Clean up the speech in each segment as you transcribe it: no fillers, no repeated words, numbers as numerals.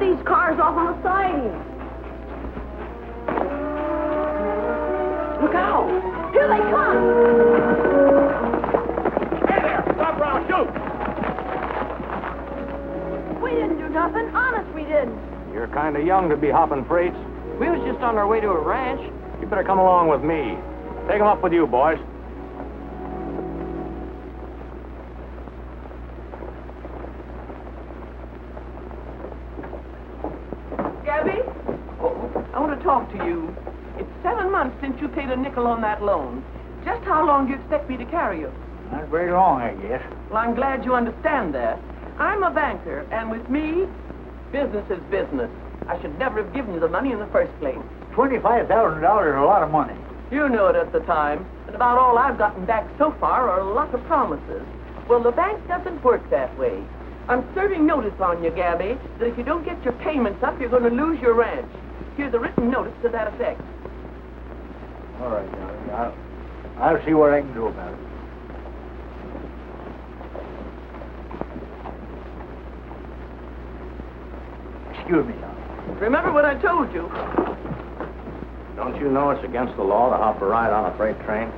these cars off on the siding. Look out! Here they come! Hey there! Stop around, shoot! We didn't do nothing. Honest, we didn't. You're kind of young to be hopping freights. We was just on our way to a ranch. You better come along with me. Take 'em up with you, boys. Gabby? I want to talk to you. It's 7 months since you paid a nickel on that loan. Just how long do you expect me to carry you? Not very long, I guess. Well, I'm glad you understand that. I'm a banker, and with me, business is business. I should never have given you the money in the first place. $25,000 is a lot of money. You knew it at the time, and about all I've gotten back so far are a lot of promises. Well, the bank doesn't work that way. I'm serving notice on you, Gabby, that if you don't get your payments up, you're going to lose your ranch. Here's a written notice to that effect. All right, Dolly. I'll see what I can do about it. Excuse me, Dolly. Remember what I told you. Don't you know it's against the law to hop a ride on a freight train?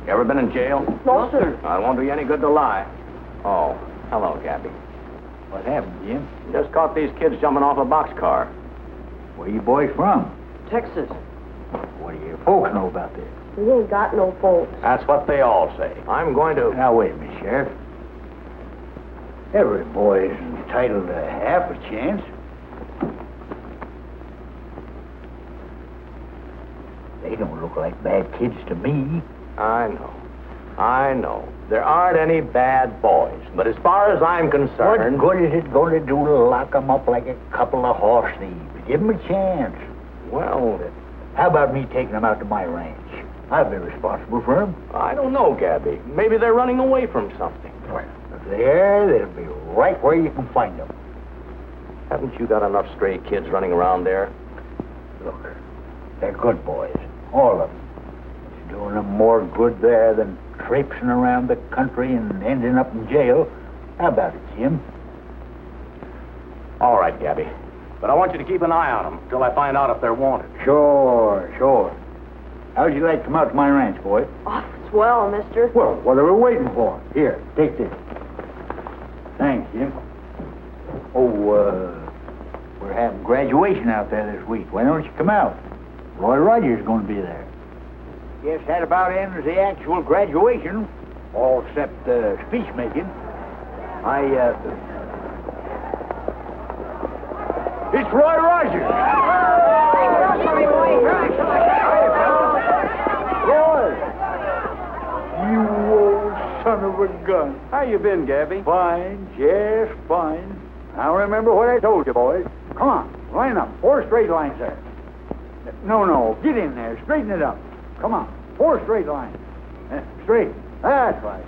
You ever been in jail? No, sir. It won't do you any good to lie. Oh, hello, Gabby. What happened, Jim? Just caught these kids jumping off a boxcar. Where you boys from? Texas. What do your folks know about this? We ain't got no folks. That's what they all say. I'm going to... Now, wait a minute, Sheriff. Every boy is entitled to half a chance. They don't look like bad kids to me. I know. There aren't any bad boys. But as far as I'm concerned... What good is it going to do to lock 'em up like a couple of horse thieves? Give 'em a chance. Well, How about me taking 'em out to my ranch? I'll be responsible for 'em. I don't know, Gabby. Maybe they're running away from something. Well, if they are, they'll be right where you can find 'em. Haven't you got enough stray kids running around there? Look, they're good boys. All of them. It's doing them more good there than traipsing around the country and ending up in jail. How about it, Jim? All right, Gabby. But I want you to keep an eye on them till I find out if they're wanted. Sure. How'd you like to come out to my ranch, boy? Oh, swell, mister. Well, what are we waiting for? Here, take this. Thanks, Jim. Oh, we're having graduation out there this week. Why don't you come out? Roy Rogers is going to be there. Guess that about ends the actual graduation, all except speech making. It's Roy Rogers. Roy! You old son of a gun. How you been, Gabby? Fine, just fine. Now remember what I told you, boys. Come on, line up. 4 straight lines there. No, get in there. Straighten it up. Come on, 4 straight lines. Straight. That's right.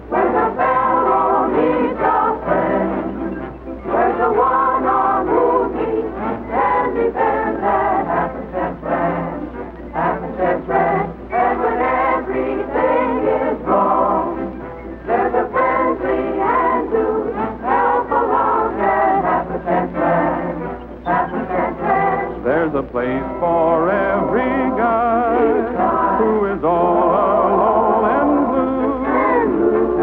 When the fellow needs a friend, there's the one on whom he can depend. That half-a-cent friend, half-a-cent friend. And when everything is wrong, there's a friendly hand to help along. That half-a-cent friend, half-a-cent friend. There's a place for every guy who is all alone and blue.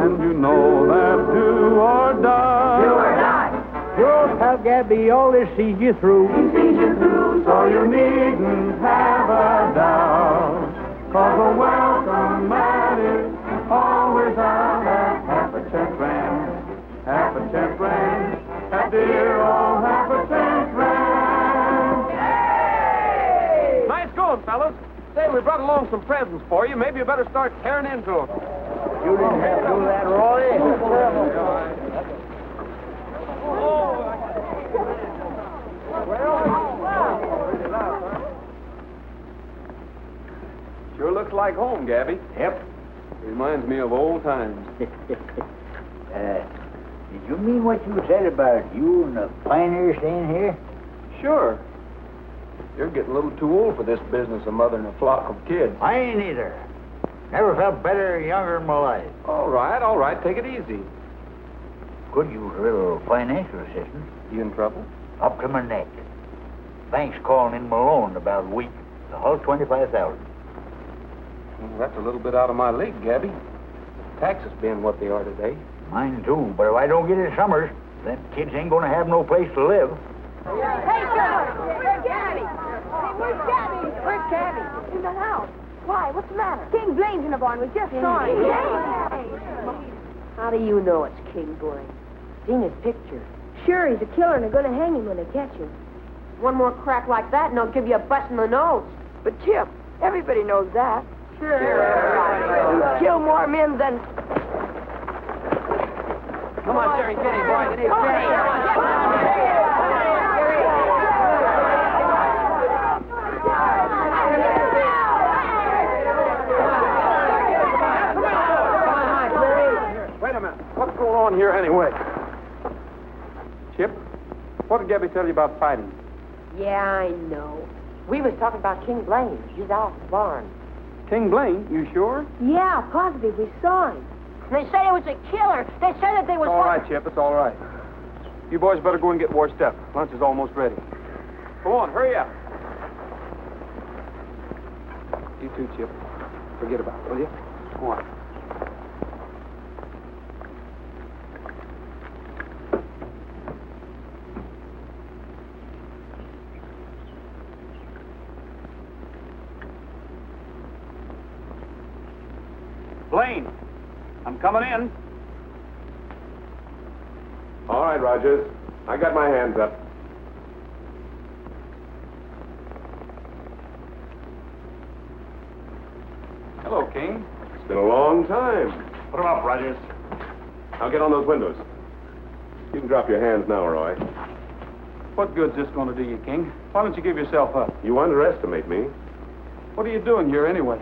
And you know that do or die. Do or die. Sure, pal Gabby always sees you through. He sees you through, So you needn't have a doubt, 'cause a welcome mat is always out at half-a-cent ranch, half-a-cent ranch, at dear old half-a-cent ranch. Hey! Nice going, fellas. Say, we brought along some presents for you. Maybe you better start tearing into them. You didn't have to do that, Roy. Sure looks like home, Gabby. Yep. Reminds me of old times. Did you mean what you said about you and the pioneer staying here? Sure. You're getting a little too old for this business of mothering a flock of kids. I ain't either. Never felt better younger in my life. All right. Take it easy. Could use a little financial assistance. You in trouble? Up to my neck. Bank's calling in my loan in about a week. The whole $25,000. Well, that's a little bit out of my league, Gabby. Taxes being what they are today. Mine too, but if I don't get it summers, them kids ain't gonna have no place to live. Hey, Cheryl! Where's Gabby? Hey, where's Gabby? Where's Gabby? In the house. Why? What's the matter? King Blaine's in the barn. We just saw him. How do you know it's King Blaine? Seen his picture. Sure, he's a killer, and they're going to hang him when they catch him. One more crack like that, and they'll give you a bust in the nose. But, Chip, everybody knows that. Sure. You kill more men than... Come on, Jerry, get him, boy. Get him. Wait a minute. What's going on here anyway? Chip, what did Gabby tell you about fighting? Yeah, I know. We was talking about King Blaine. He's out the barn. King Blaine, you sure? Yeah, positive. We saw him. They said it was a killer. They said that they was... It's all right, Chip. It's all right. You boys better go and get washed up. Lunch is almost ready. Go on, hurry up. You too, Chip. Forget about it, will you? Go on. Blaine, I'm coming in. All right, Rogers. I got my hands up. Hello, King. It's been a long time. Put him up, Rogers. I'll get on those windows. You can drop your hands now, Roy. What good's this going to do you, King? Why don't you give yourself up? You underestimate me. What are you doing here anyway?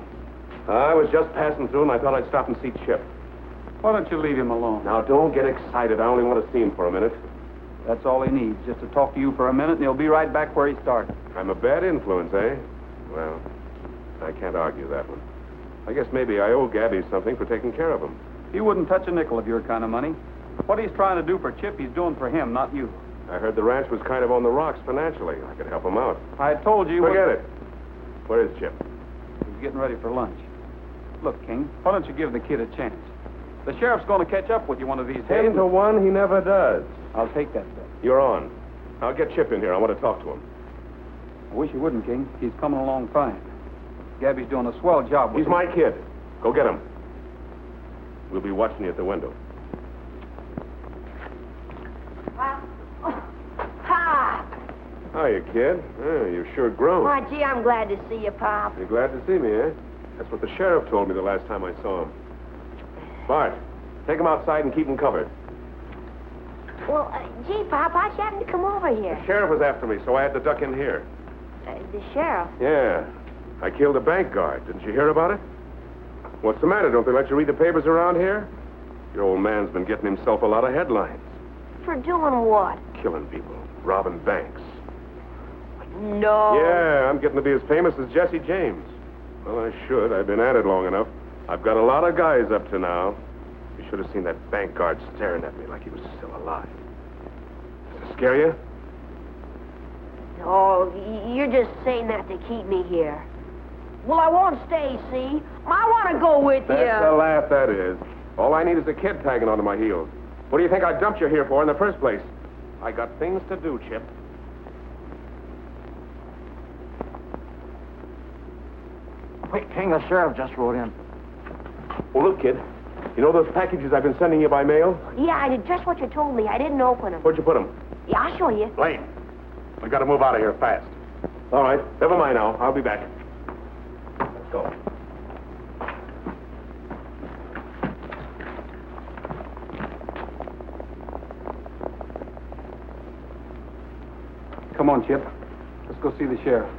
I was just passing through, and I thought I'd stop and see Chip. Why don't you leave him alone? Now, don't get excited. I only want to see him for a minute. That's all he needs, just to talk to you for a minute, and he'll be right back where he started. I'm a bad influence, eh? Well, I can't argue that one. I guess maybe I owe Gabby something for taking care of him. He wouldn't touch a nickel of your kind of money. What he's trying to do for Chip, he's doing for him, not you. I heard the ranch was kind of on the rocks financially. I could help him out. I told you... Forget it. Where is Chip? He's getting ready for lunch. Look, King, why don't you give the kid a chance? The sheriff's going to catch up with you one of these days. 10 to 1, he never does. I'll take that bet. You're on. I'll get Chip in here. I want to talk to him. I wish you wouldn't, King. He's coming along fine. Gabby's doing a swell job with He's him. my kid. Go get him. We'll be watching you at the window. Pop! Hiya, kid. Oh, you've sure grown. Why, gee, I'm glad to see you, Pop. You're glad to see me, eh? That's what the sheriff told me the last time I saw him. Bart, take him outside and keep him covered. Well, gee, Pop, how'd you happen to come over here? The sheriff was after me, so I had to duck in here. The sheriff? Yeah. I killed a bank guard. Didn't you hear about it? What's the matter? Don't they let you read the papers around here? Your old man's been getting himself a lot of headlines. For doing what? Killing people. Robbing banks. No. Yeah, I'm getting to be as famous as Jesse James. Well, I should. I've been at it long enough. I've got a lot of guys up to now. You should have seen that bank guard staring at me like he was still alive. Does it scare you? Oh, you're just saying that to keep me here. Well, I won't stay, see? I want to go with you. That's a laugh, that is. All I need is a kid tagging onto my heels. What do you think I dumped you here for in the first place? I got things to do, Chip. Quick, King, the sheriff just rode in. Oh, look, kid. You know those packages I've been sending you by mail? Yeah, I did just what you told me. I didn't open them. Where'd you put them? Yeah, I'll show you. Blaine, we got to move out of here fast. All right, never mind now. I'll be back. Let's go. Come on, Chip. Let's go see the sheriff.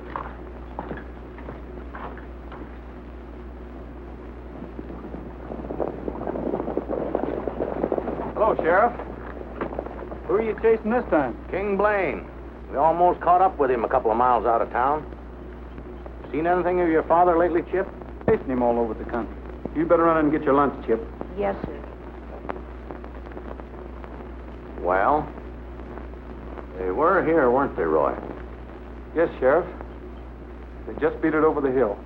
Hello, Sheriff. Who are you chasing this time? King Blaine. We almost caught up with him a couple of miles out of town. Seen anything of your father lately, Chip? Chasing him all over the country. You better run in and get your lunch, Chip. Yes, sir. Well, they were here, weren't they, Roy? Yes, Sheriff. They just beat it over the hill.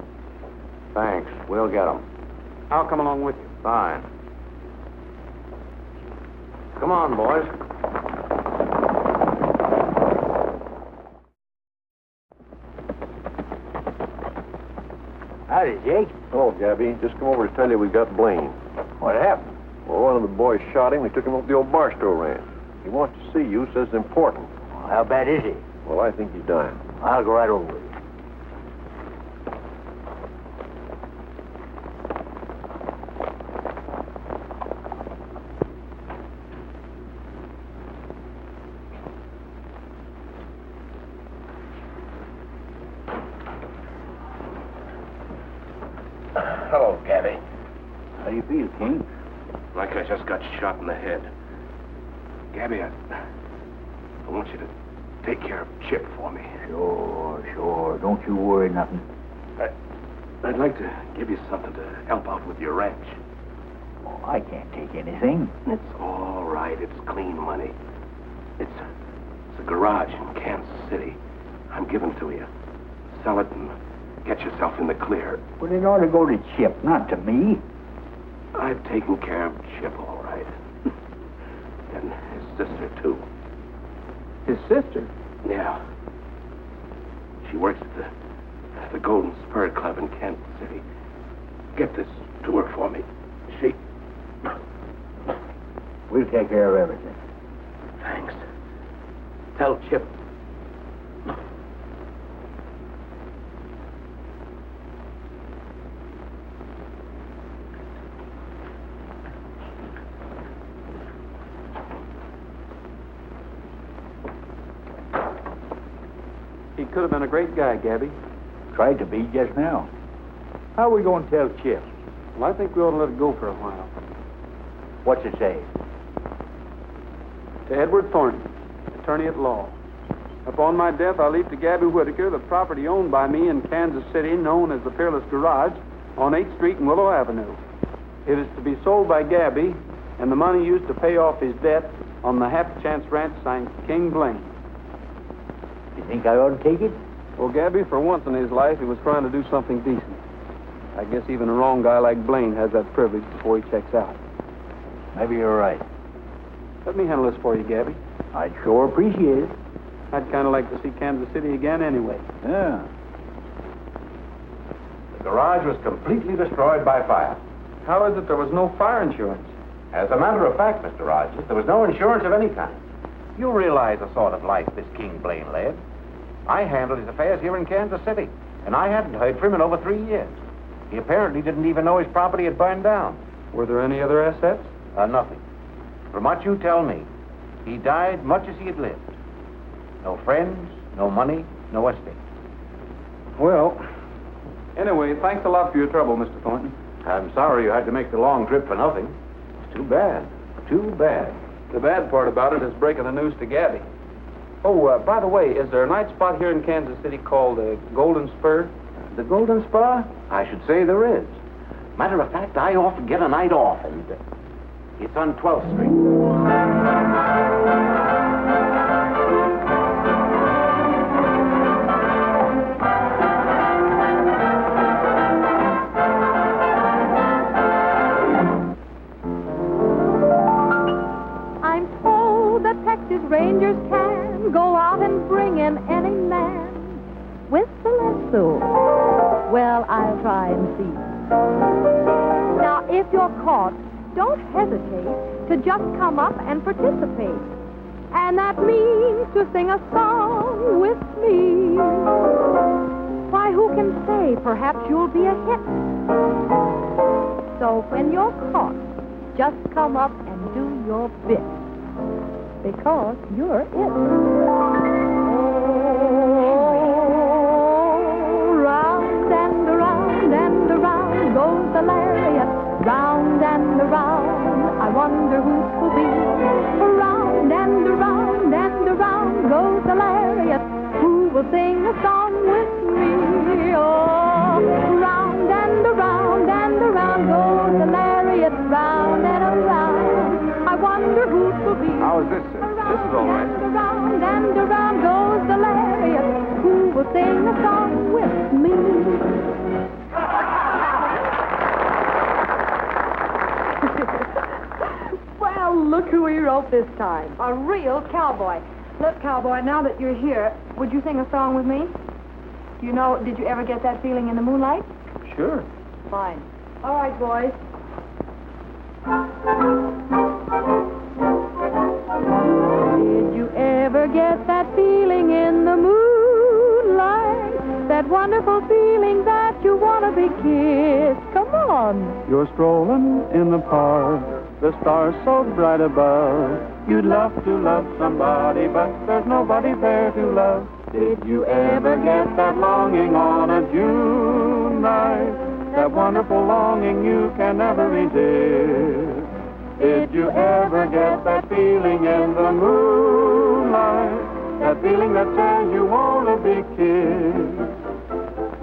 Thanks. We'll get them. I'll come along with you. Fine. Come on, boys. Howdy, Jake. Hello, Gabby. Just come over to tell you we got Blaine. What happened? Well, one of the boys shot him. We took him up to the old Barstow ranch. He wants to see you, says it's important. Well, how bad is he? Well, I think he's dying. I'll go right over with you. Hello, Gabby. How do you feel, King? Like I just got shot in the head. Gabby, I want you to take care of Chip for me. Sure. Don't you worry nothing. I'd like to give you something to help out with your ranch. Oh, I can't take anything. It's all right. It's clean money. It's a garage in Kansas City. I'm giving to you. Sell it and get yourself in the clear. But it ought to go to Chip, not to me. I've taken care of Chip, all right. And his sister, too. His sister? Yeah. She works at the Golden Spur Club in Kansas City. Get this to her for me. She... We'll take care of everything. Thanks. Tell Chip. He could have been a great guy, Gabby. Tried to be just now. How are we going to tell Chip? Well, I think we ought to let it go for a while. What's it say? To Edward Thornton, attorney at law. Upon my death, I leave to Gabby Whittaker the property owned by me in Kansas City, known as the Peerless Garage, on 8th Street and Willow Avenue. It is to be sold by Gabby, and the money used to pay off his debt on the Happy Chance Ranch signed King Blaine. You think I ought to take it? Well, Gabby, for once in his life, he was trying to do something decent. I guess even a wrong guy like Blaine has that privilege before he checks out. Maybe you're right. Let me handle this for you, Gabby. I'd sure appreciate it. I'd kind of like to see Kansas City again anyway. Yeah. The garage was completely destroyed by fire. How is it there was no fire insurance? As a matter of fact, Mr. Rogers, there was no insurance of any kind. You realize the sort of life this King Blaine led. I handled his affairs here in Kansas City, and I hadn't heard from him in over 3 years. He apparently didn't even know his property had burned down. Were there any other assets? Nothing. From what you tell me, he died much as he had lived. No friends, no money, no estate. Well, anyway, thanks a lot for your trouble, Mr. Thornton. I'm sorry you had to make the long trip for nothing. It's too bad. Too bad. The bad part about it is breaking the news to Gabby. Oh, by the way, is there a night spot here in Kansas City called Golden Spur? The Golden Spur? I should say there is. Matter of fact, I often get a night off, and it's on 12th Street. Texas Rangers can go out and bring in any man with the lasso. Well, I'll try and see. Now, if you're caught, don't hesitate to just come up and participate. And that means to sing a song with me. Why, who can say perhaps you'll be a hit? So when you're caught, just come up and do your bit. Because you're it. Oh, round and around and around goes the lariat. Round and around, I wonder who 'twill be. Round and around and around goes the lariat. Who will sing a song with me? Oh, round and around goes the lariat. Round and around, I wonder who 'twill be. How is this, sir? This is all right. Around and around goes the lariat. Who will sing a song with me? Well, look who we wrote this time. A real cowboy. Look, cowboy, now that you're here, would you sing a song with me? You know, did you ever get that feeling in the moonlight? Sure. Fine. All right, boys. Did you ever get that feeling in the moonlight? That wonderful feeling that you want to be kissed? Come on. You're strolling in the park, the stars so bright above. You'd love to love somebody, but there's nobody there to love. Did you ever get that longing on a June night? That wonderful longing you can never resist. Did you ever get that feeling in the moonlight? That feeling that says you want to be kissed.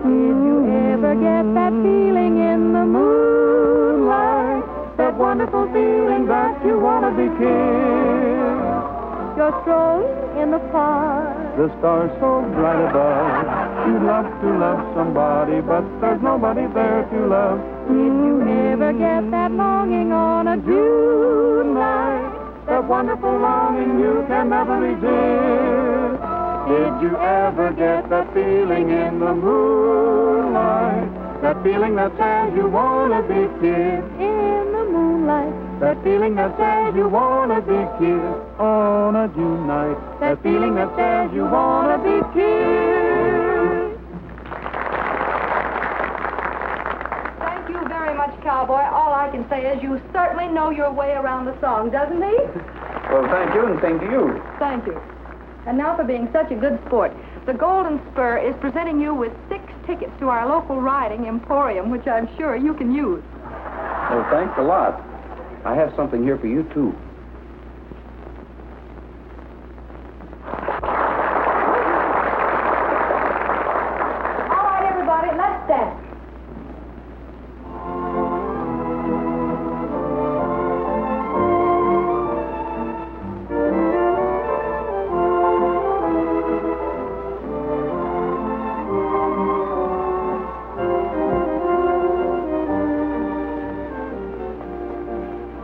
Did you ever get that feeling in the moonlight? That wonderful feeling that you want to be kissed. You're strolling in the park, the stars so bright above. You'd love to love somebody, but there's nobody there to love. Did you ever get that longing on a June night? That wonderful longing you can never resist. Did you ever get that feeling in the moonlight? That feeling that says you want to be kissed. In the moonlight. That feeling that says you want to be kissed on a June night. That feeling that says you want to be kissed. Thank you very much, cowboy. All I can say is you certainly know your way around the song, doesn't he? Well, thank you, and same to you. Thank you. And now for being such a good sport. The Golden Spur is presenting you with 6 tickets to our local riding emporium, which I'm sure you can use. Well, thanks a lot. I have something here for you, too. All right, everybody, let's dance.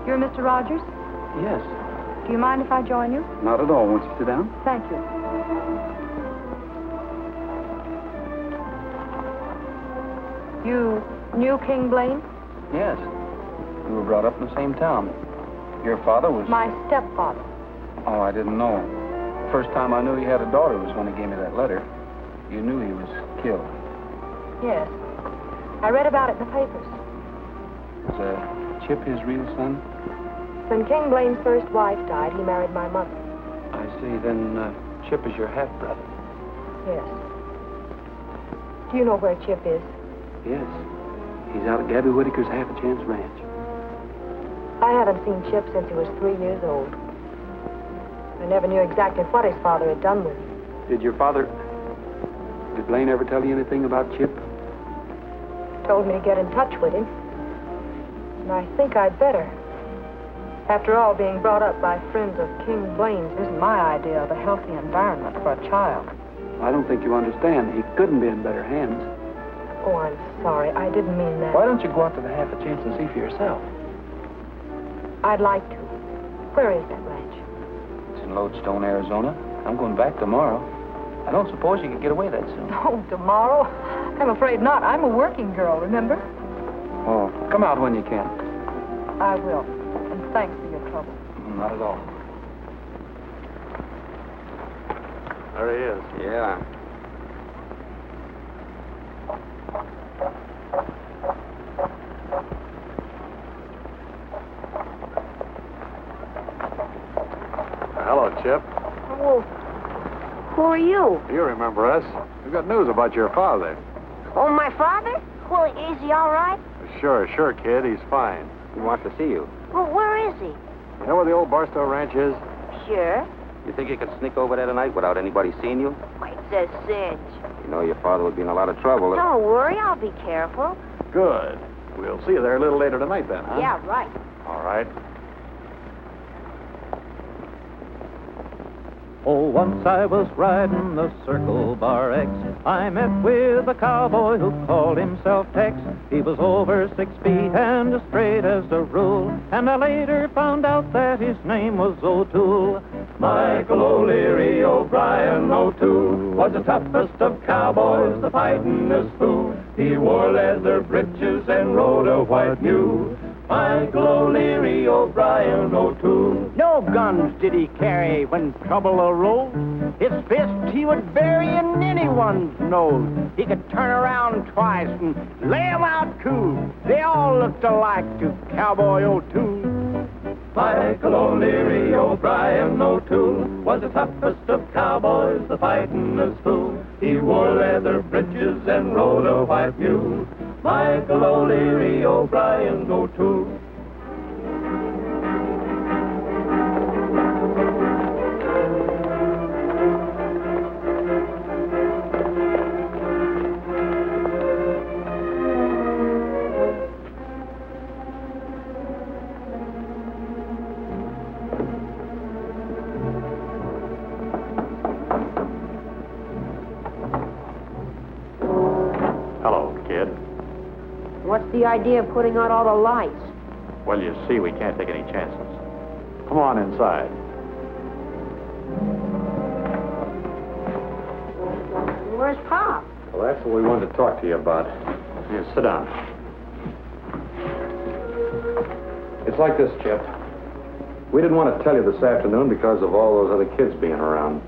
You're Mr. Rogers? Yes. Do you mind if I join you? Not at all. Won't you sit down? Thank you. You knew King Blaine? Yes. We were brought up in the same town. Your father was... My stepfather. Oh, I didn't know. The first time I knew he had a daughter was when he gave me that letter. You knew he was killed. Yes. I read about it in the papers. Was Chip his real son? When King Blaine's first wife died, he married my mother. I see. Then Chip is your half-brother. Yes. Do you know where Chip is? Yes. He's out at Gabby Whittaker's half-a-chance ranch. I haven't seen Chip since he was 3 years old. I never knew exactly what his father had done with him. Did Blaine ever tell you anything about Chip? Told me to get in touch with him. And I think I'd better. After all, being brought up by friends of King Blaine's isn't my idea of a healthy environment for a child. I don't think you understand. He couldn't be in better hands. Oh, I'm sorry. I didn't mean that. Why don't you go out to the half-a-chance and see for yourself? I'd like to. Where is that ranch? It's in Lodestone, Arizona. I'm going back tomorrow. I don't suppose you could get away that soon. Oh, tomorrow? I'm afraid not. I'm a working girl, remember? Oh, come out when you can. I will. And thanks for your trouble. Not at all. There he is. Yeah. Hello, Chip. Oh, who are you? You remember us. We've got news about your father. Oh, my father? Well, is he all right? Sure, kid. He's fine. He wants to see you. Well, where is he? You know where the old Barstow Ranch is? Sure. You think you could sneak over there tonight without anybody seeing you? It's a cinch. You know your father would be in a lot of trouble. Don't worry, I'll be careful. Good. We'll see you there a little later tonight then, huh? Yeah, right. All right. Oh, once I was riding the Circle Bar X. I met with a cowboy who called himself Tex. He was over 6 feet and as straight as a rule. And I later found out that his name was O'Toole. Michael O'Leary O'Brien O'Toole was the toughest of cowboys, the fightingest fool. He wore leather breeches and rode a white mule. Michael O'Leary O'Brien O'Toole. No guns did he carry when trouble arose. His fist he would bury in anyone's nose. He could turn around twice and lay 'em out cool. They all looked alike to Cowboy O'Toole. Michael O'Leary O'Brien O'Toole was the toughest of cowboys, the fightingest fool. He wore leather breeches and rode a white mule. Michael O'Leary O'Brien O'Toole. Hello, kid. What's the idea of putting out all the lights? Well, you see, we can't take any chances. Come on inside. Where's Pop? Well, that's what we wanted to talk to you about. Here, sit down. It's like this, Chip. We didn't want to tell you this afternoon because of all those other kids being around.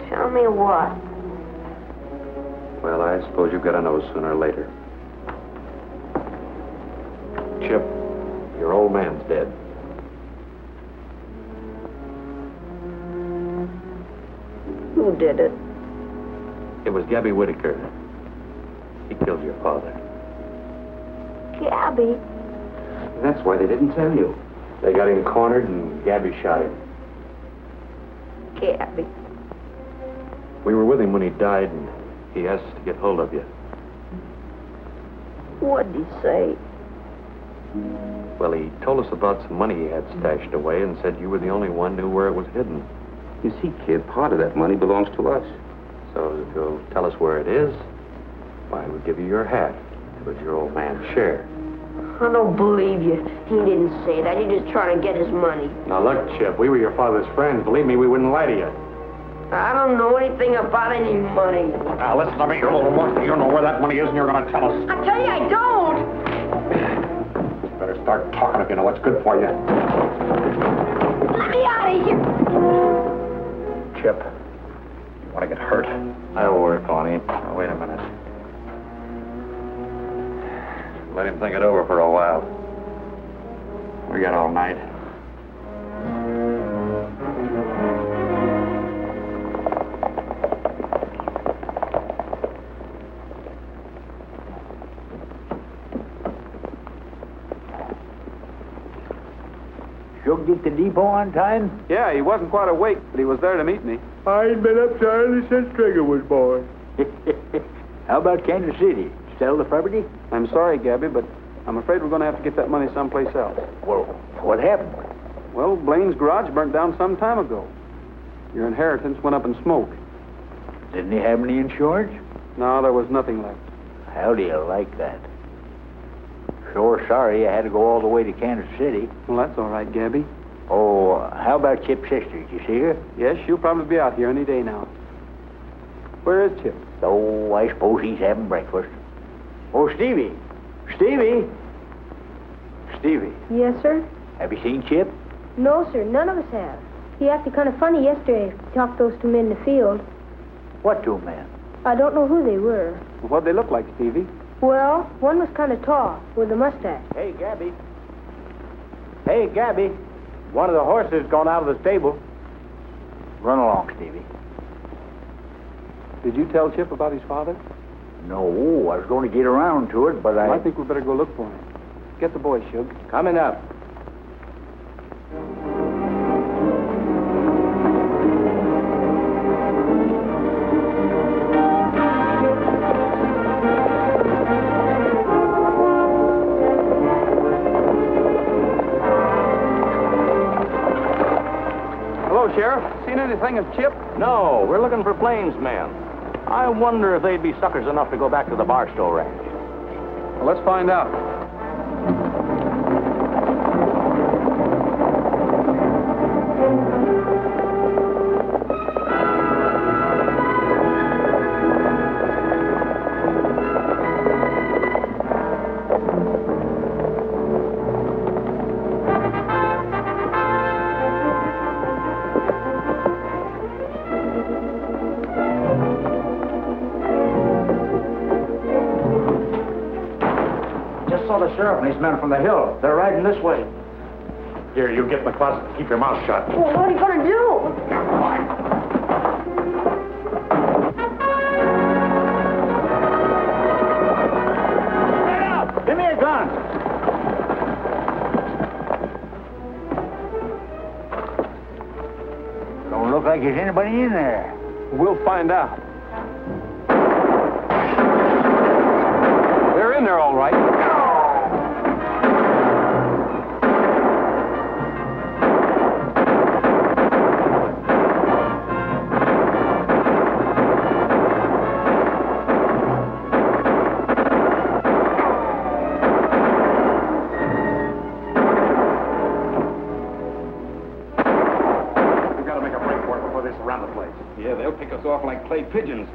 Tell me what? Well, I suppose you've got to know sooner or later. Chip, your old man's dead. Who did it? It was Gabby Whittaker. He killed your father. Gabby? That's why they didn't tell you. They got him cornered and Gabby shot him. Gabby. We were with him when he died and he asked us to get hold of you. What'd he say? Well, he told us about some money he had stashed away and said you were the only one who knew where it was hidden. You see, kid, part of that money belongs to us. So if you'll tell us where it is, why, we'll give you your hat. It was your old man's share. I don't believe you. He didn't say that. He just trying to get his money. Now, look, Chip, we were your father's friends. Believe me, we wouldn't lie to you. I don't know anything about any money. Now, listen to me, you little monkey. You know where that money is and you're going to tell us. I tell you, I don't. Better start talking if you know what's good for you. Let me out of here. Chip, you want to get hurt? That'll work, Connie. Now, wait a minute. Let him think it over for a while. We got all night. You'll get the depot on time? Yeah, he wasn't quite awake, but he was there to meet me. I ain't been up so early since Trigger was born. How about Kansas City? Sell the property? I'm sorry, Gabby, but I'm afraid we're going to have to get that money someplace else. Well, what happened? Well, Blaine's garage burnt down some time ago. Your inheritance went up in smoke. Didn't he have any insurance? No, there was nothing left. How do you like that? Sure sorry I had to go all the way to Kansas City. Well, that's all right, Gabby. Oh, how about Chip's sister? Did you see her? Yes, she'll probably be out here any day now. Where is Chip? Oh, I suppose he's having breakfast. Oh, Stevie! Stevie! Stevie, Yes, sir? have you seen Chip? No, sir. None of us have. He acted kind of funny yesterday. He talked those two men in the field. What two men? I don't know who they were. What'd they look like, Stevie? Well, one was kind of tall, with a mustache. Hey, Gabby. Hey, Gabby. One of the horses gone out of the stable. Run along, Stevie. Did you tell Chip about his father? No, I was going to get around to it, but Well, I think we better go look for him. Get the boy, Shug. Coming up. Hello, Sheriff. Sheriff, seen anything of Chip? No, we're looking for Blaine's men. I wonder if they'd be suckers enough to go back to the Barstow Ranch. Well, let's find out. The sheriff and his men from the hill. They're riding this way. Here, you get in the closet and keep your mouth shut. Well, what are you going to do? Get out! Give me a gun. Don't look like there's anybody in there. We'll find out. They're in there, all right. Yeah, they'll pick us off like clay pigeons.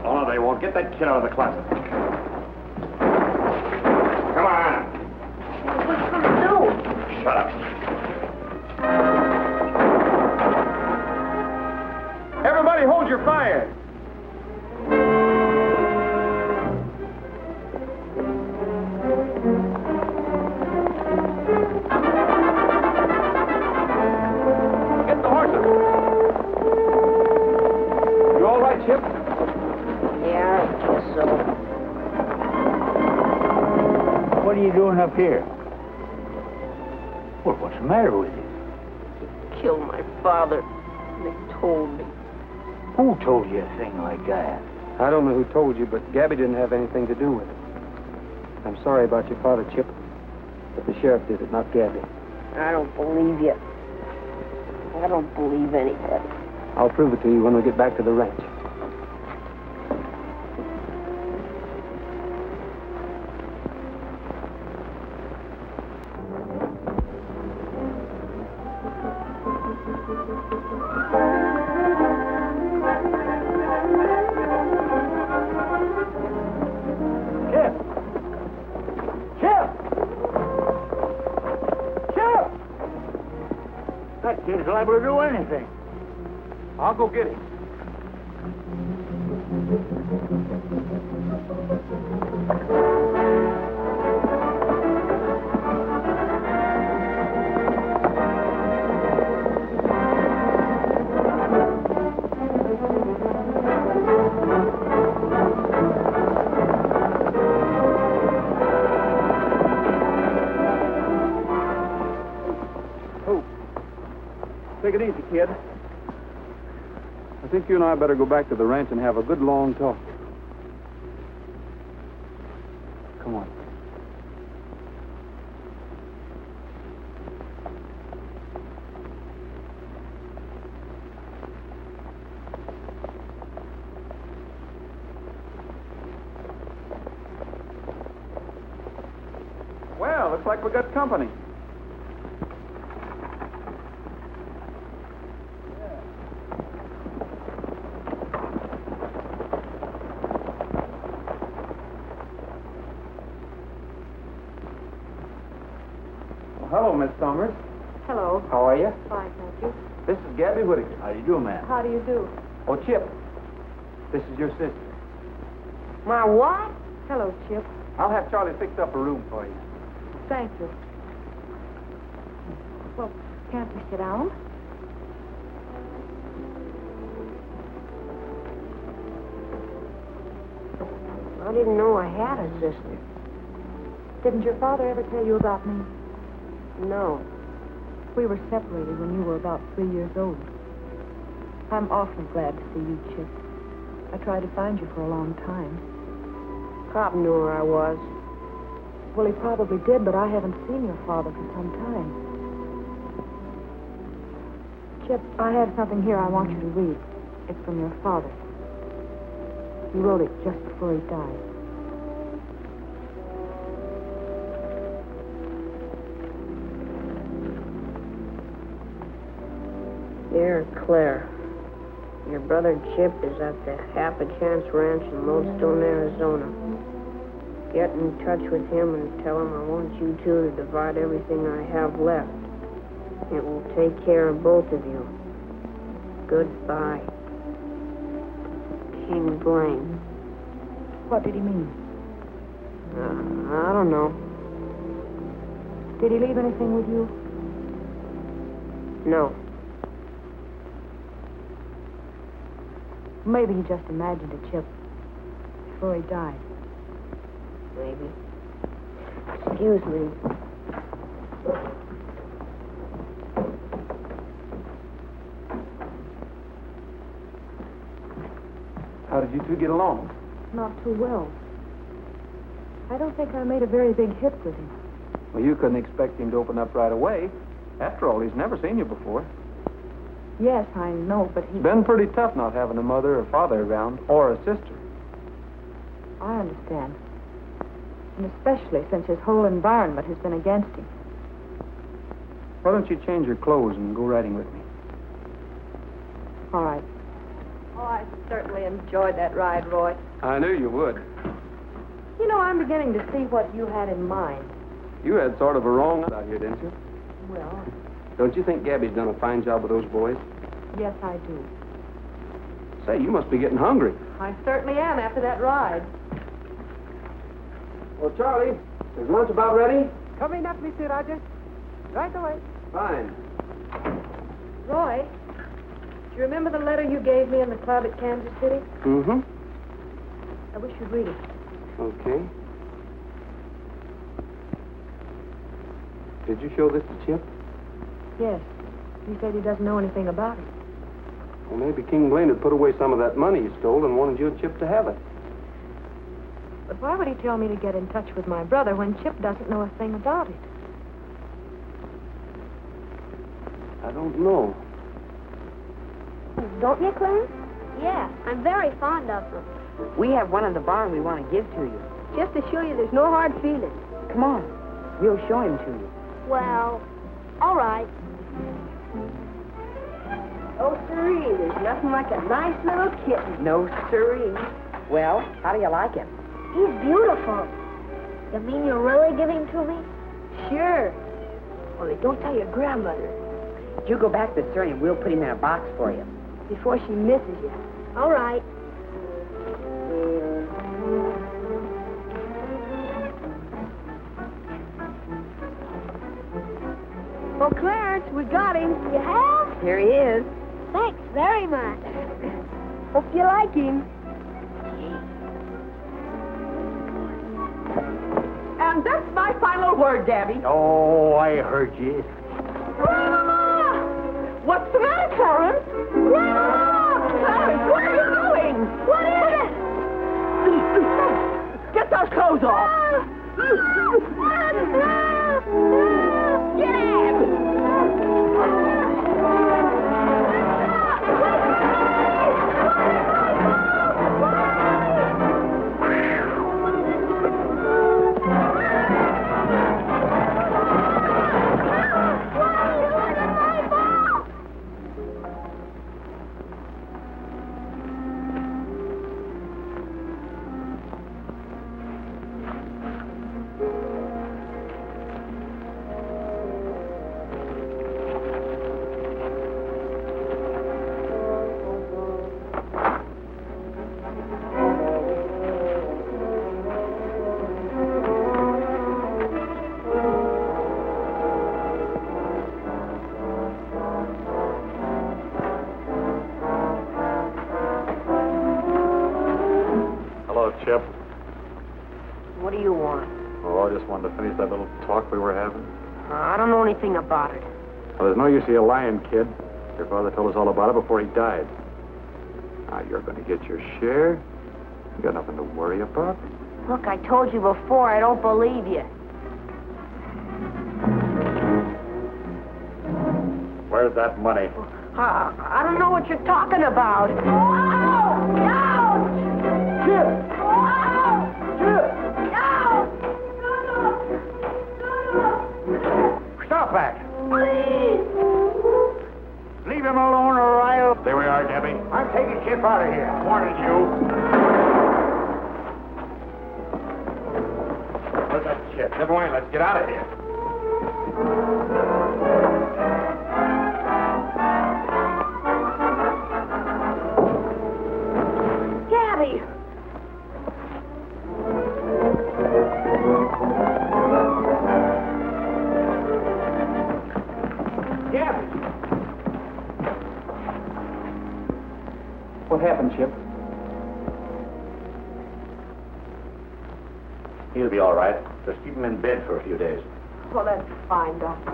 Oh, no, they won't. Get that kid out of the closet. Come on. What's he going to do? Shut up. Everybody hold your fire. Get the horses. You all right, Chip? Yeah, I guess so. What are you doing up here? Well, what's the matter with you? Killed my father. They told me. Who told you a thing like that? I don't know who told you, but Gabby didn't have anything to do with it. I'm sorry about your father, Chip, but the sheriff did it, not Gabby. I don't believe you. I don't believe anybody. I'll prove it to you when we get back to the ranch. That kid's liable to do anything. I'll go get him. Take it easy, kid. I think you and I better go back to the ranch and have a good long talk. Come on. Well, looks like we got company. Hello, Miss Summers. Hello. How are you? Fine, thank you. This is Gabby Whittaker. How do you do, man? How do you do? Oh, Chip. This is your sister. My what? Hello, Chip. I'll have Charlie fix up a room for you. Thank you. Well, can't we sit down? I didn't know I had a sister. Didn't your father ever tell you about me? No. We were separated when you were about 3 years old. I'm awfully glad to see you, Chip. I tried to find you for a long time. Cobb knew where I was. Well, he probably did, but I haven't seen your father for some time. Chip, I have something here I want you to read. It's from your father. He wrote it just before he died. Dear Clare, your brother Chip is at the Half a Chance Ranch in Lodestone, Arizona. Get in touch with him and tell him I want you two to divide everything I have left. It will take care of both of you. Goodbye. King Blaine. What did he mean? I don't know. Did he leave anything with you? No. Maybe he just imagined it, Chip, before he died. Maybe. Excuse me. How did you two get along? Not too well. I don't think I made a very big hit with him. Well, you couldn't expect him to open up right away. After all, he's never seen you before. Yes, I know, but he... It's been pretty tough not having a mother or father around, or a sister. I understand. And especially since his whole environment has been against him. Why don't you change your clothes and go riding with me? All right. Oh, I certainly enjoyed that ride, Roy. I knew you would. You know, I'm beginning to see what you had in mind. You had sort of a wrong out here, didn't you? Well, Don't you think Gabby's done a fine job with those boys? yes, I do. Say, you must be getting hungry. I certainly am after that ride. Well, Charlie, is lunch about ready? Coming up, Mr. Rogers. Right away. Fine. Roy, do you remember the letter you gave me in the club at Kansas City? Mm-hmm. I wish you'd read it. Okay. Did you show this to Chip? Yes. He said he doesn't know anything about it. Well, maybe King Blaine had put away some of that money he stole and wanted you and Chip to have it. But why would he tell me to get in touch with my brother when Chip doesn't know a thing about it? I don't know. Don't you, Clarence? Yeah, I'm very fond of them. We have one in the barn we want to give to you. Just to show you there's no hard feelings. Come on. We'll show him to you. Well, all right. Oh, siree, there's nothing like a nice little kitten. No, siree. Well, how do you like him? He's beautiful. You mean you're really giving to me? Sure. Only don't tell your grandmother. You go back to Surrey and we'll put him in a box for you before she misses you. All right. Oh, Clarence, we got him. You have? Here he is. Thanks very much. Hope you like him. And that's my final word, Gabby. Oh, I heard you. Grandma! What's the matter, Clarence? Grandma! Clarence, where are you going? What is it? Get those clothes off. Get in! Chip. What do you want? Oh, I just wanted to finish that little talk we were having. I don't know anything about it. Well, there's no use you lying, kid. Your father told us all about it before he died. Now, you're going to get your share. You got nothing to worry about. Look, I told you before, I don't believe you. Where's that money? I don't know what you're talking about. Stop that! Leave him alone, or I'll... There we are, Gabby. I'm taking Chip out of here. I wanted you. Where's that Chip? Never mind, let's get out of here. Gabby! What happened, Chip? He'll be all right. Just keep him in bed for a few days. Well, that's fine, Doctor.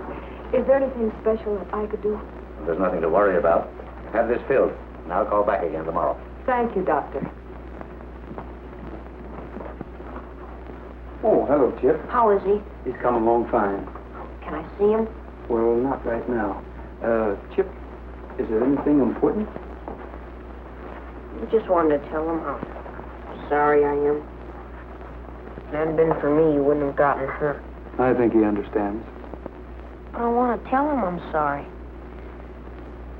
Is there anything special that I could do? There's nothing to worry about. Have this filled, and I'll call back again tomorrow. Thank you, Doctor. Oh, hello, Chip. How is he? He's coming along fine. Can I see him? Well, not right now. Chip, is there anything important? I just wanted to tell him how sorry I am. If it hadn't been for me, you wouldn't have gotten hurt. I think he understands. But I want to tell him I'm sorry.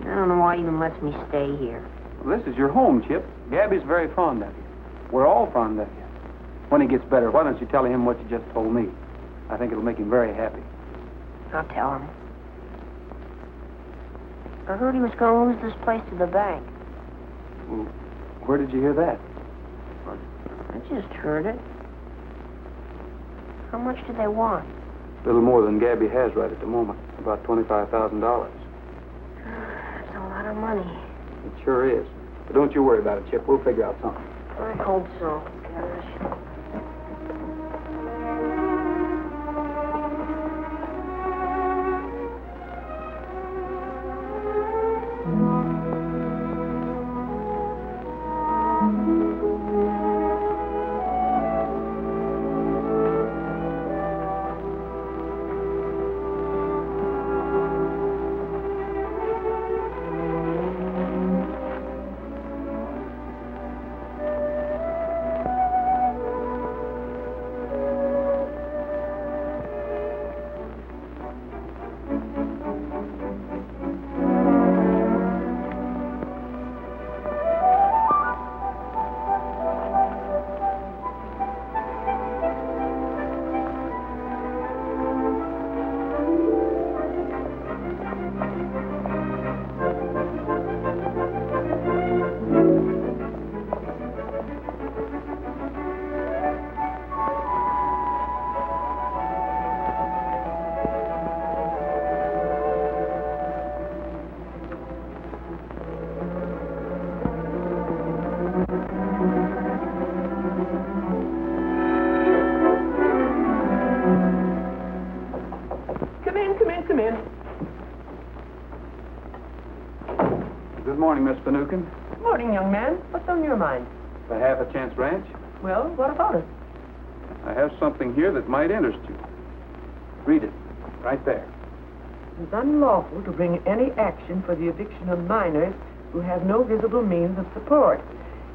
I don't know why he even lets me stay here. Well, this is your home, Chip. Gabby's very fond of you. We're all fond of you. When he gets better, why don't you tell him what you just told me? I think it'll make him very happy. I'll tell him. I heard he was going to lose this place to the bank. Well, where did you hear that? I just heard it. How much do they want? A little more than Gabby has right at the moment. About $25,000. That's a lot of money. It sure is. But don't you worry about it, Chip. We'll figure out something. I hope so, gosh. Good morning, Miss Finnuccin. Morning, young man. What's on your mind? The Half a Chance Ranch. Well, what about it? I have something here that might interest you. Read it. Right there. It is unlawful to bring any action for the eviction of minors who have no visible means of support,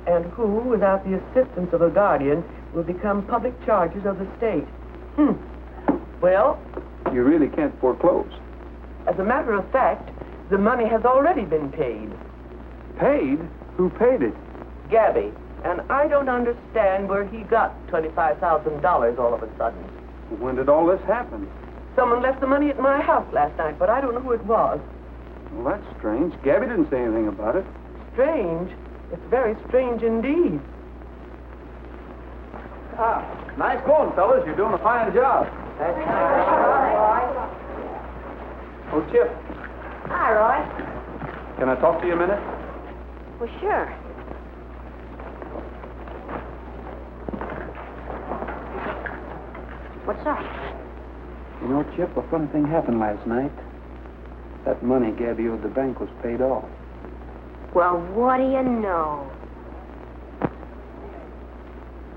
and who, without the assistance of a guardian, will become public charges of the state. Well? You really can't foreclose. As a matter of fact, the money has already been paid. Paid? Who paid it? Gabby. And I don't understand where he got $25,000 all of a sudden. When did all this happen? Someone left the money at my house last night, but I don't know who it was. Well, that's strange. Gabby didn't say anything about it. Strange? It's very strange indeed. Nice going, fellas. You're doing a fine job. Oh, Chip. Hi, Roy. Can I talk to you a minute? Well, sure. What's up? You know, Chip, a funny thing happened last night. That money Gabby owed the bank was paid off. Well, what do you know?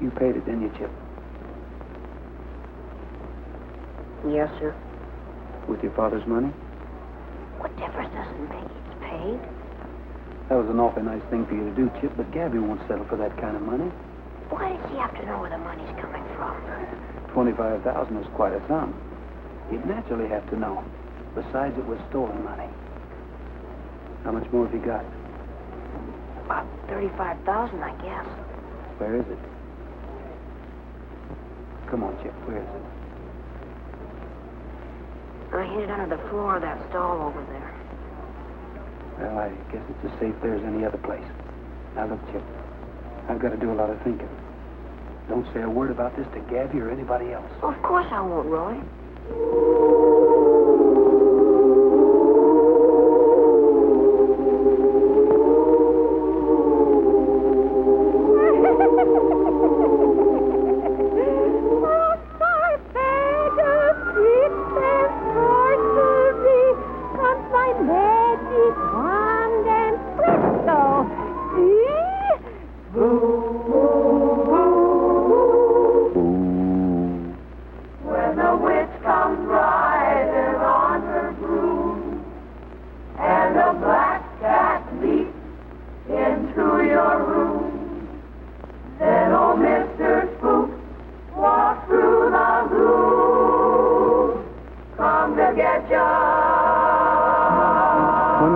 You paid it, didn't you, Chip? Yes, sir. With your father's money? What difference does it make? It's paid. That was an awfully nice thing for you to do, Chip, but Gabby won't settle for that kind of money. Why does he have to know where the money's coming from? $25,000 is quite a sum. He'd naturally have to know. Besides, it was stolen money. How much more have you got? About $35,000, I guess. Where is it? Come on, Chip, where is it? I hid it under the floor of that stall over there. Well, I guess it's as safe there as any other place. Now, look, Chip, I've got to do a lot of thinking. Don't say a word about this to Gabby or anybody else. Of course I won't, Roy.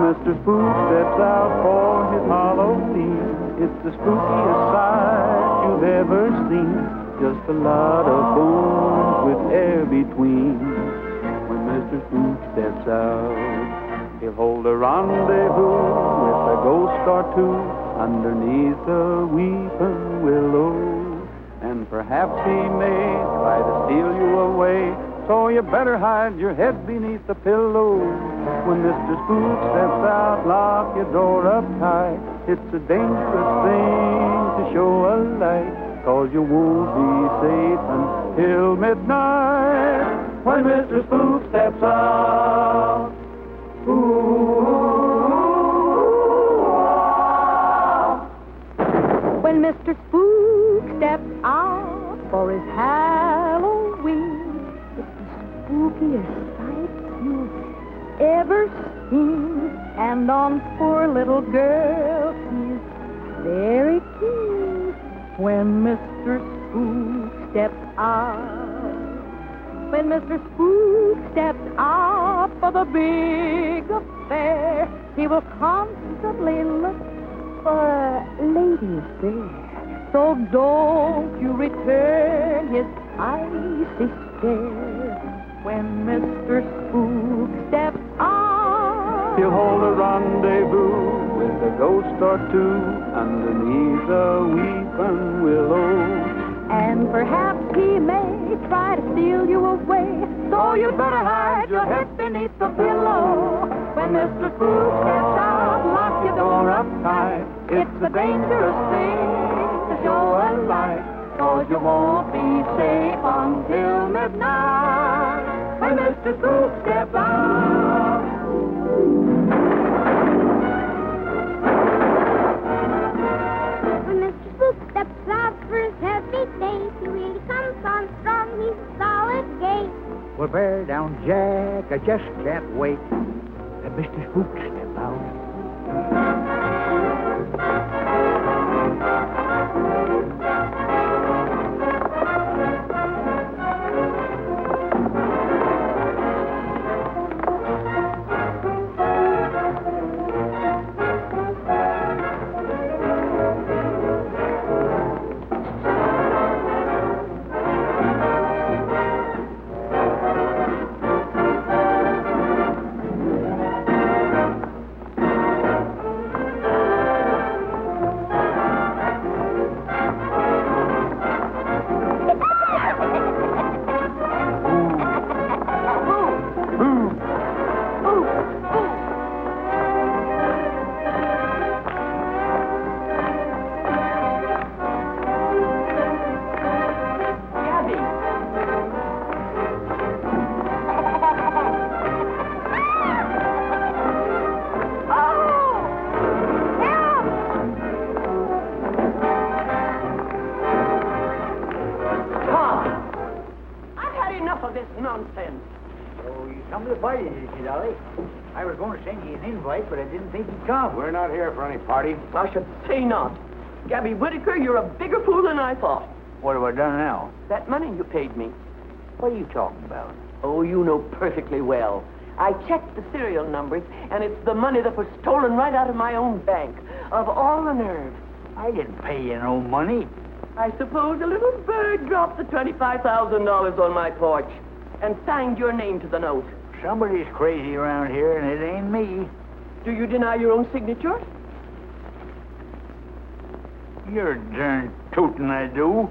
Mr. Spook steps out for his Halloween. It's the spookiest sight you've ever seen. Just a lot of bones with air between. When Mr. Spook steps out, he'll hold a rendezvous with a ghost or two underneath the weeping willow. And perhaps he may try to steal you away, so you better hide your head beneath the pillow. When Mr. Spook steps out, lock your door up tight. It's a dangerous thing to show a light, 'cause you won't be safe until midnight. When Mr. Spook steps out. When Mr. Spook steps out for his Halloween, it's the spookiest sight you've ever seen. And on poor little girls he's very keen. When Mr. Spook steps out, when Mr. Spook steps out for the big affair, he will constantly look for ladies there. So don't you return his icy stare. When Mr. Spook steps out, he'll hold a rendezvous with a ghost or two underneath the weeping willow. and perhaps he may try to steal you away. So you better hide your head beneath the pillow. When Mr. Spook steps out, lock your door up tight. It's a dangerous thing to show a light, 'cause you won't be safe until midnight. When Mr. Spook steps out. When Mr. Spook steps out for his heavy day, he really comes on strong, he's a solid gate. Well, bear down, Jack, I just can't wait. Let Mr. Spook step out. I was going to send you an invite, but I didn't think you'd come. We're not here for any party. I should say not. Gabby Whittaker, you're a bigger fool than I thought. What have I done now? That money you paid me. What are you talking about? Oh, you know perfectly well. I checked the serial numbers, and it's the money that was stolen right out of my own bank. Of all the nerve. I didn't pay you no money. I suppose a little bird dropped the $25,000 on my porch and signed your name to the note. Somebody's crazy around here, and it ain't me. Do you deny your own signature? You're darn tootin' I do.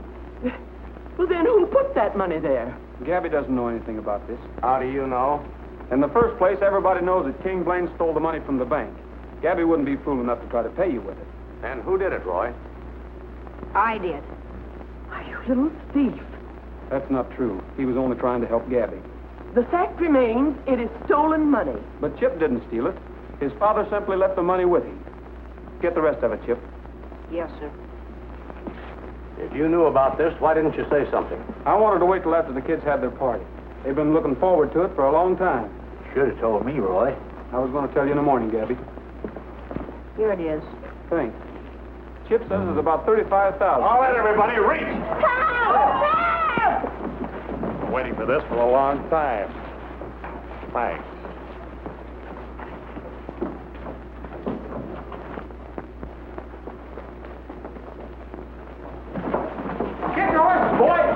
Well, then who put that money there? Gabby doesn't know anything about this. How do you know? In the first place, everybody knows that King Blaine stole the money from the bank. Gabby wouldn't be fool enough to try to pay you with it. And who did it, Roy? I did. Why, you little thief. That's not true. He was only trying to help Gabby. The fact remains, it is stolen money. But Chip didn't steal it. His father simply left the money with him. Get the rest of it, Chip. Yes, sir. If you knew about this, why didn't you say something? I wanted to wait till after the kids had their party. They've been looking forward to it for a long time. Should have told me, Roy. I was going to tell you in the morning, Gabby. Here it is. Thanks. Chip says it's about $35,000. All right, everybody, reach! Help! Been waiting for this for a long time. Thanks. Get your horses, boys!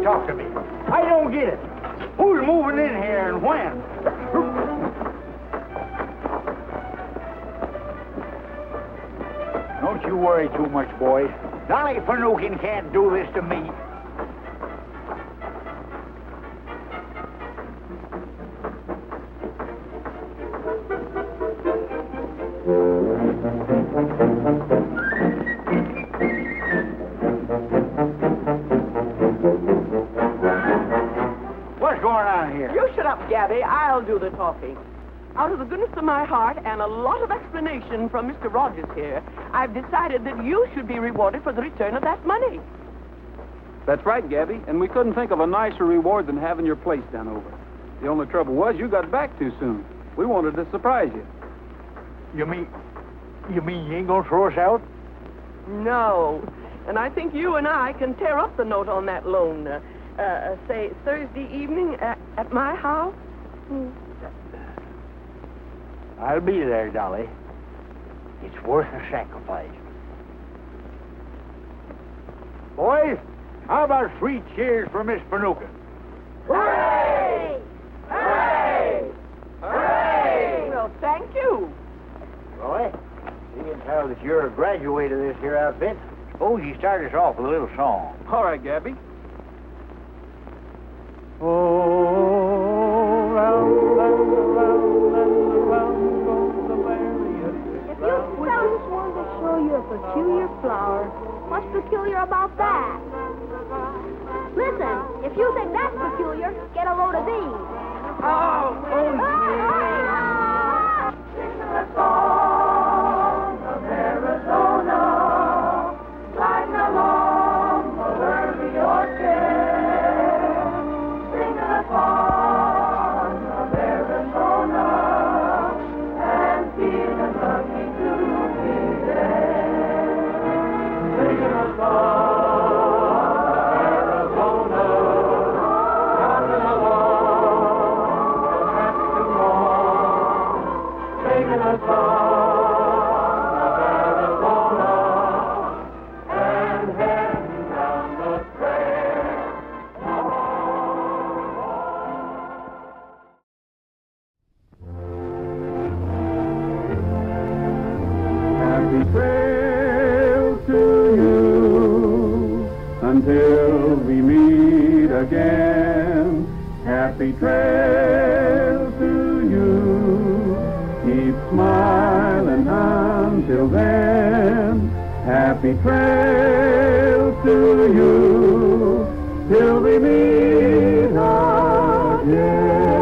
Talk to me. I don't get it. Who's moving in here and when? Don't you worry too much, boy. Dolly Finnuccin can't do this to me. Gabby, I'll do the talking. Out of the goodness of my heart and a lot of explanation from Mr. Rogers here, I've decided that you should be rewarded for the return of that money. That's right, Gabby, and we couldn't think of a nicer reward than having your place done over. The only trouble was you got back too soon. We wanted to surprise you. You mean you ain't gonna throw us out? No, and I think you and I can tear up the note on that loan. Say Thursday evening at my house? I'll be there, Dolly. It's worth a sacrifice. Boys, how about 3 cheers for Miss Finnuccin? Hooray! Hooray! Hooray! Well, thank you. Roy, seeing how that you're a graduate of this here outfit, suppose you start us off with a little song. All right, Gabby. Oh, round and around and around goes the chariot. If you fellas wanted to show you a peculiar flower, what's peculiar about that? Listen, if you think that's peculiar, get a load of these. Sing a song of Arizona, gliding along the worthy orchard. Sing a song of Arizona, and feeling lucky to be there. Sing a song of Arizona, gliding along the happy tomorrow. Singing a song of Arizona and heading down the trail. Happy trail to you until we meet again. Happy trail to you. Keep smiling until then. Happy trail to you till we meet again.